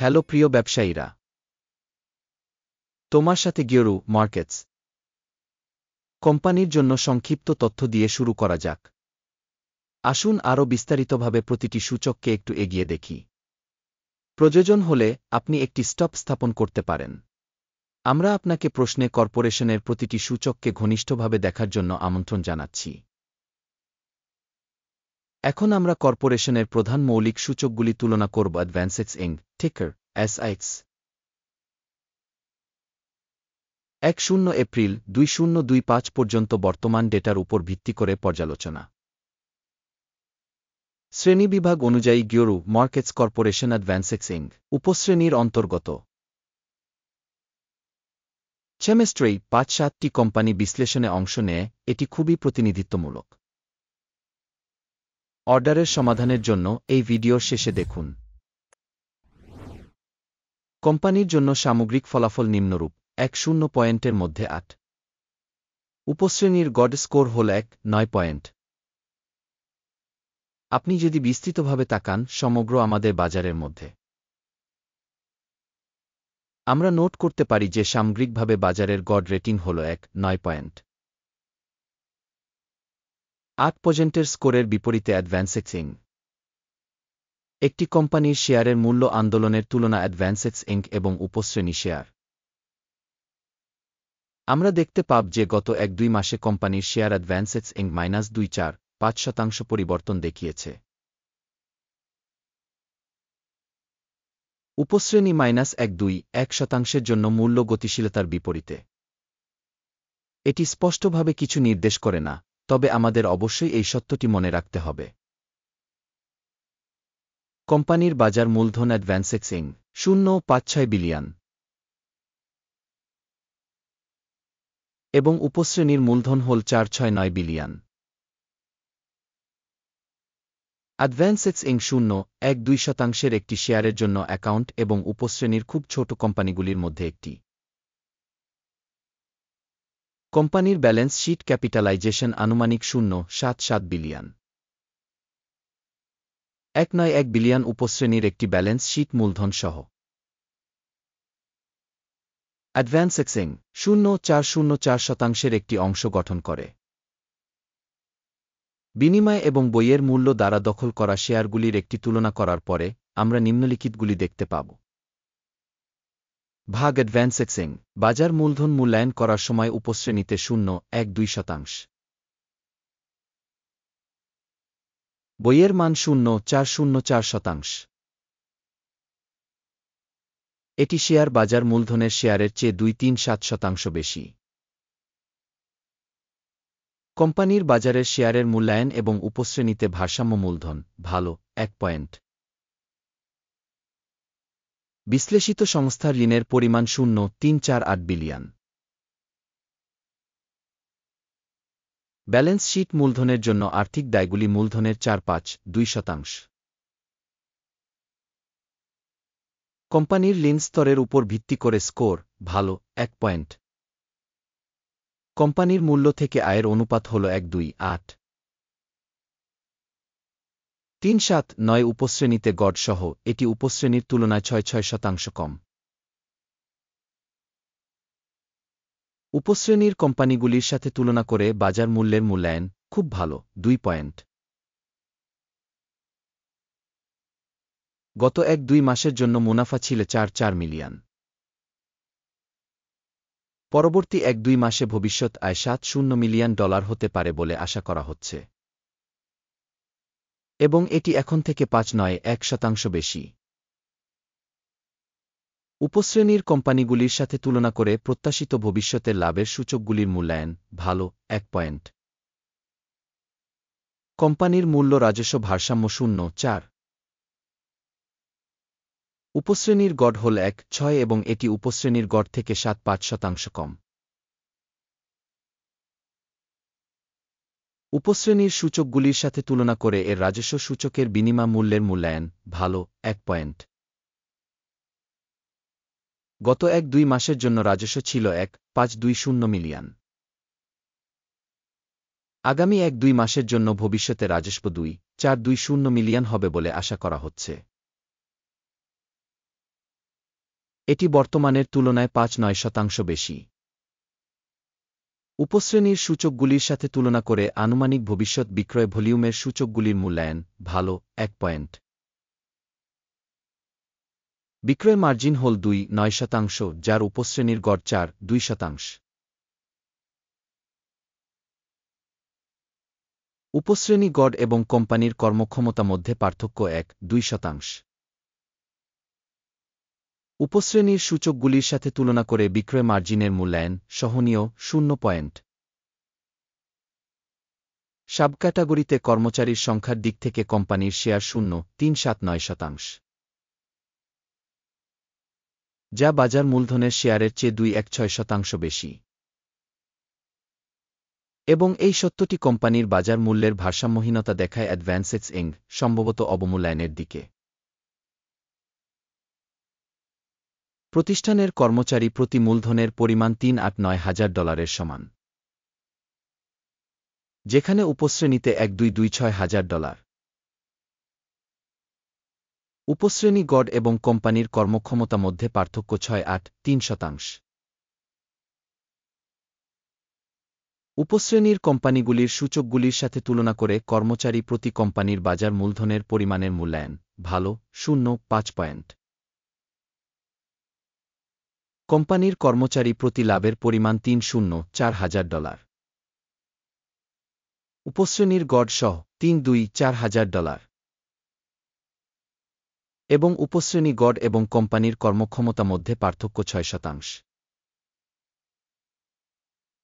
Hello প্রিয় ব্যবসায়ীরা, তোমার সাথে গিওরু মার্কেটস কোম্পানির জন্য সংক্ষিপ্ত তথ্য দিয়ে শুরু করা যাক। আসুন আরও বিস্তারিতভাবে প্রতিটি সূচককে একটু এগিয়ে দেখি। প্রয়োজন হলে আপনি একটি স্টপ স্থাপন করতে পারেন। আমরা আপনাকে প্রশ্নে কর্পোরেশনের প্রতিটি সূচককে ঘনিষ্ঠভাবে দেখার জন্য আমন্ত্রণ জানাচ্ছি। এখন আমরা কর্পোরেশনের প্রধান মৌলিক সূচকগুলি তুলনা করব। অ্যাডভান্সেক্স ইং টিকার SIX 10 এপ্রিল 2025 পর্যন্ত বর্তমান ডেটার উপর ভিত্তি করে পর্যালোচনা। শ্রেণীবিভাগ অনুযায়ী গিওরু মার্কেটস কর্পোরেশন অ্যাডভান্সেক্স ইং উপশ্রেণীর অন্তর্গত। চেমিস্ট্রি 5-7টি কোম্পানি বিশ্লেষণে অংশ নেয়। এটি খুবই প্রতিনিধিত্বমূলক। অর্ডারের সমাধানের জন্য এই ভিডিওর শেষে দেখুন। কোম্পানির জন্য সামগ্রিক ফলাফল নিম্নরূপ: 10 পয়েন্টের মধ্যে 8। উপশ্রেণীর গড় স্কোর হল 9 পয়েন্ট। আপনি যদি বিস্তৃতভাবে তাকান সমগ্র আমাদের বাজারের মধ্যে, আমরা নোট করতে পারি যে সামগ্রিকভাবে বাজারের গড় রেটিং হল 9 পয়েন্ট। 8 পয়েন্টের স্কোরের বিপরীতে অ্যাডভান্সেক্স ইং একটি কোম্পানির শেয়ারের মূল্য আন্দোলনের তুলনা অ্যাডভান্সেক্স ইং এবং উপশ্রেণী শেয়ার। আমরা দেখতে পাব যে গত 1-2 মাসে কোম্পানির শেয়ার অ্যাডভান্সেক্স ইং -2.4-5% পরিবর্তন দেখিয়েছে। উপশ্রেণী -1.2-1% জন্য মূল্য গতিশীলতার বিপরীতে। এটি স্পষ্টভাবে কিছু নির্দেশ করে না, তবে আমাদের অবশ্যই এই সত্যটি মনে রাখতে হবে। কোম্পানির বাজার মূলধন অ্যাডভান্সেক্স ইং 0.56 বিলিয়ন এবং উপশ্রেণীর মূলধন হল 469 বিলিয়ন। অ্যাডভান্সেক্স ইং 0.12% একটি শেয়ারের জন্য অ্যাকাউন্ট এবং উপশ্রেণীর খুব ছোট কোম্পানিগুলির মধ্যে একটি। কোম্পানির ব্যালেন্স শিট ক্যাপিটালাইজেশন আনুমানিক 0.77 বিলিয়ন। 191 বিলিয়ন উপশ্রেণীর একটি ব্যালেন্স শিট মূলধন সহ। অ্যাডভান্সেক্স ইং 0.404% একটি অংশ গঠন করে। বিনিময় এবং বইয়ের মূল্য দ্বারা দখল করা শেয়ারগুলির একটি তুলনা করার পরে আমরা নিম্নলিখিতগুলি দেখতে পাব। ভাগ অ্যাডভান্সেক্স ইং বাজার মূলধন মূল্যায়ন করার সময় উপশ্রেণীতে 0.12%। বইয়ের মান 0.404%। এটি শেয়ার বাজার মূলধনের শেয়ারের চেয়ে 2.37% বেশি। কোম্পানির বাজারের শেয়ারের মূল্যায়ন এবং উপশ্রেণীতে ভারসাম্য মূলধন ভালো 1 পয়েন্ট। বিশ্লেষিত সংস্থার ঋণের পরিমাণ 0.348 বিলিয়ন। ব্যালেন্স শিট মূলধনের জন্য আর্থিক দায়গুলি মূলধনের 4.52%। কোম্পানির ঋণ স্তরের উপর ভিত্তি করে স্কোর ভালো 1 পয়েন্ট। কোম্পানির মূল্য থেকে আয়ের অনুপাত হল 1:2.8। 3.79 উপশ্রেণীতে গড় সহ এটি উপশ্রেণীর তুলনায় 6.6% কম। উপশ্রেণীর কোম্পানিগুলির সাথে তুলনা করে বাজার মূল্যের মূল্যায়ন খুব ভালো 2 পয়েন্ট। গত 1-2 মাসের জন্য মুনাফা ছিল 4 মিলিয়ন। পরবর্তী 1-2 মাসে ভবিষ্যৎ আয় $70 মিলিয়ন হতে পারে বলে আশা করা হচ্ছে, এবং এটি এখন থেকে 5.91% বেশি। উপশ্রেণীর কোম্পানিগুলির সাথে তুলনা করে প্রত্যাশিত ভবিষ্যতের লাভের সূচকগুলির মূল্যায়ন ভালো 1 পয়েন্ট। কোম্পানির মূল্য রাজস্ব ভারসাম্য 0.4। উপশ্রেণীর গড় হল 1.6 এবং এটি উপশ্রেণীর গড় থেকে 7.5% কম। উপশ্রেণীর সূচকগুলির সাথে তুলনা করে এর রাজস্ব সূচকের বিনিময় মূল্যের মূল্যায়ন ভালো 1 পয়েন্ট। গত 1-2 মাসের জন্য রাজস্ব ছিল 1.520 মিলিয়ন। আগামী 1-2 মাসের জন্য ভবিষ্যতে রাজস্ব 2.420 মিলিয়ন হবে বলে আশা করা হচ্ছে। এটি বর্তমানের তুলনায় ৫-৯% বেশি। উপশ্রেণীর সূচকগুলির সাথে তুলনা করে আনুমানিক ভবিষ্যৎ বিক্রয় ভলিউমের সূচকগুলির মূল্যায়ন ভালো ১ পয়েন্ট। বিক্রয় মার্জিন হল ২.৯%, যার উপশ্রেণীর গড় ৪.২%। উপশ্রেণী গড় এবং কোম্পানির কর্মক্ষমতা মধ্যে পার্থক্য ১-২%। উপশ্রেণীর সূচকগুলির সাথে তুলনা করে বিক্রয় মার্জিনের মূল্যায়ন সহনীয় ০ পয়েন্ট। সাবক্যাটাগরিতে কর্মচারীর সংখ্যার দিক থেকে কোম্পানির শেয়ার ০.৩৭৯%, যা বাজার মূলধনের শেয়ারের চেয়ে ২.১৬% বেশি। এবং এই সত্যটি কোম্পানির বাজার মূল্যের ভারসাম্যহীনতা দেখায় অ্যাডভান্সেস ইঙ্ক সম্ভবত অবমূল্যায়নের দিকে। প্রতিষ্ঠানের কর্মচারী প্রতি মূলধনের পরিমাণ $৩,৮৯,০০০ সমান, যেখানে উপশ্রেণীতে $১,২২৬,০০০। উপশ্রেণী গড় এবং কোম্পানির কর্মক্ষমতা মধ্যে পার্থক্য ৬.৮-৩%। উপশ্রেণীর কোম্পানিগুলির সূচকগুলির সাথে তুলনা করে কর্মচারী প্রতি কোম্পানির বাজার মূলধনের পরিমাণের মূল্যায়ন ভালো ০.৫ পয়েন্ট। কোম্পানির কর্মচারী প্রতি লাভের পরিমাণ $৩,০৪,০০০। উপশ্রেণীর গড় সহ $৩,২৪,০০০। এবং উপশ্রেণী গড় এবং কোম্পানির কর্মক্ষমতা মধ্যে পার্থক্য ৬%।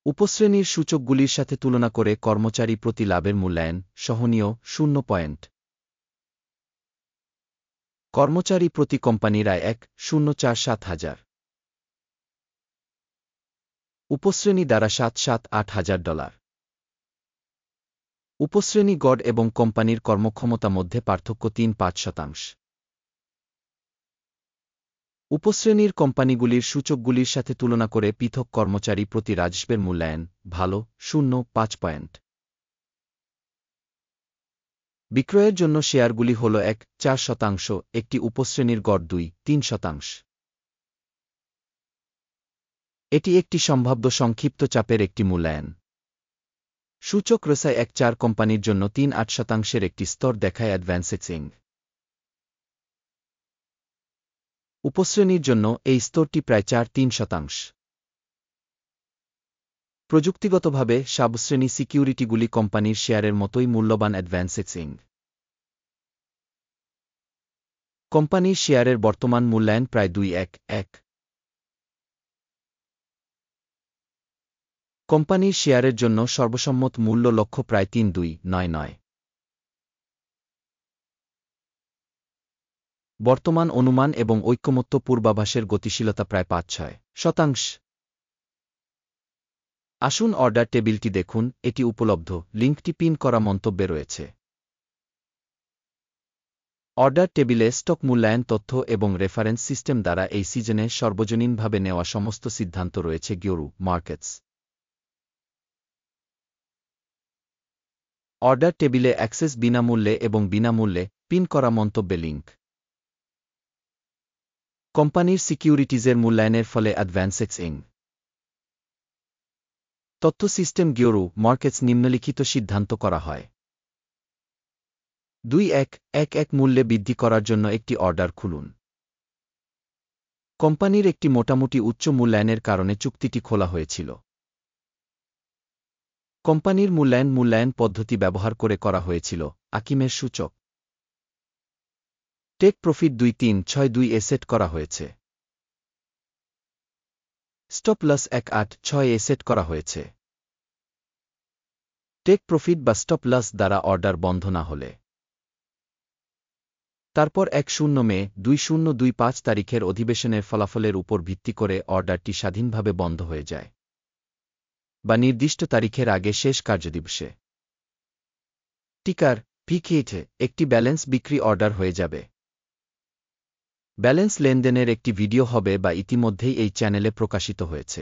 উপশ্রেণীর সূচকগুলির সাথে তুলনা করে কর্মচারী প্রতি লাভের মূল্যায়ন সহনীয় ০ পয়েন্ট। কর্মচারী প্রতি কোম্পানির আয় $১,০৪৭,০০০। উপশ্রেণী দ্বারা $৭,৭৮,০০০। উপশ্রেণী গড় এবং কোম্পানির কর্মক্ষমতা মধ্যে পার্থক্য ৩.৫%। উপশ্রেণীর কোম্পানিগুলির সূচকগুলির সাথে তুলনা করে পৃথক কর্মচারী প্রতি রাজস্বের মূল্যায়ন ভালো ০.৫ পয়েন্ট। বিক্রয়ের জন্য শেয়ারগুলি হল ১.৪%, একটি উপশ্রেণীর গড় ২.৩%। এটি একটি সম্ভাব্য সংক্ষিপ্ত চাপের একটি মূল্যায়ন। সূচক রসাই ১.৪ কোম্পানির জন্য ৩.৮%-এর একটি স্তর দেখায় অ্যাডভান্সেস ইঙ্ক। উপশ্রেণীর জন্য এই স্তরটি প্রায় ৪.৩%। প্রযুক্তিগতভাবে সাবশ্রেণী সিকিউরিটিগুলি কোম্পানির শেয়ারের মতোই মূল্যবান অ্যাডভান্সেস ইঙ্ক। কোম্পানির শেয়ারের বর্তমান মূল্যায়ন প্রায় ২.১ কোম্পানির শেয়ারের জন্য সর্বসম্মত মূল্য লক্ষ্য প্রায় ৩.২৯৯। বর্তমান অনুমান এবং ঐকমত্য পূর্বাভাসের গতিশীলতা প্রায় ৫-৬%। আসুন অর্ডার টেবিলটি দেখুন, এটি উপলব্ধ, লিঙ্কটি পিন করা মন্তব্যে রয়েছে। অর্ডার টেবিলে স্টক মূল্যায়ন তথ্য এবং রেফারেন্স সিস্টেম দ্বারা এই সিজনে সর্বজনীনভাবে নেওয়া সমস্ত সিদ্ধান্ত রয়েছে গিওরু মার্কেটস। অর্ডার টেবিলে অ্যাক্সেস বিনামূল্যে এবং বিনামূল্যে পিন করা মন্তব্যে লিঙ্ক। কোম্পানির সিকিউরিটিজের মূল্যায়নের ফলে অ্যাডভান্সেস ইঙ্ক। তথ্য সিস্টেম গিওরু মার্কেটস নিম্নলিখিত সিদ্ধান্ত করা হয়। ২.১.১.১ মূল্যে বৃদ্ধি করার জন্য একটি অর্ডার খুলুন। কোম্পানির একটি মোটামুটি উচ্চ মূল্যায়নের কারণে চুক্তিটি খোলা হয়েছিল। কোম্পানির মূল্যায়ন পদ্ধতি ব্যবহার করে করা হয়েছিল। আকিমের সূচক টেক প্রফিট ২৩৬২ সেট করা হয়েছে। স্টপ লস ১৮৬ সেট করা হয়েছে। টেক প্রফিট বা স্টপ লস দ্বারা অর্ডার বন্ধ না হলে তারপর ১ মে ২০২৫ তারিখের অধিবেশনের ফলাফলের উপর ভিত্তি করে অর্ডারটি স্বাধীনভাবে বন্ধ হয়ে যায় বা নির্দিষ্ট তারিখের আগে শেষ কার্যদিবসে টিকার PK একটি ব্যালেন্স বিক্রি অর্ডার হয়ে যাবে। ব্যালেন্স লেনদেনের একটি ভিডিও হবে বা ইতিমধ্যেই এই চ্যানেলে প্রকাশিত হয়েছে।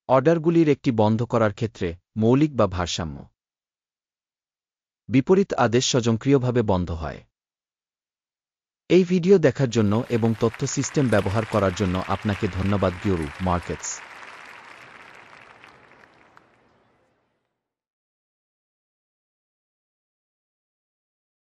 অর্ডারগুলির একটি বন্ধ করার ক্ষেত্রে মৌলিক বা ভারসাম্য বিপরীত আদেশ স্বয়ংক্রিয়ভাবে বন্ধ হয়। এই ভিডিও দেখার জন্য এবং তথ্য সিস্টেম ব্যবহার করার জন্য আপনাকে ধন্যবাদ। গিওরু মার্কেটস।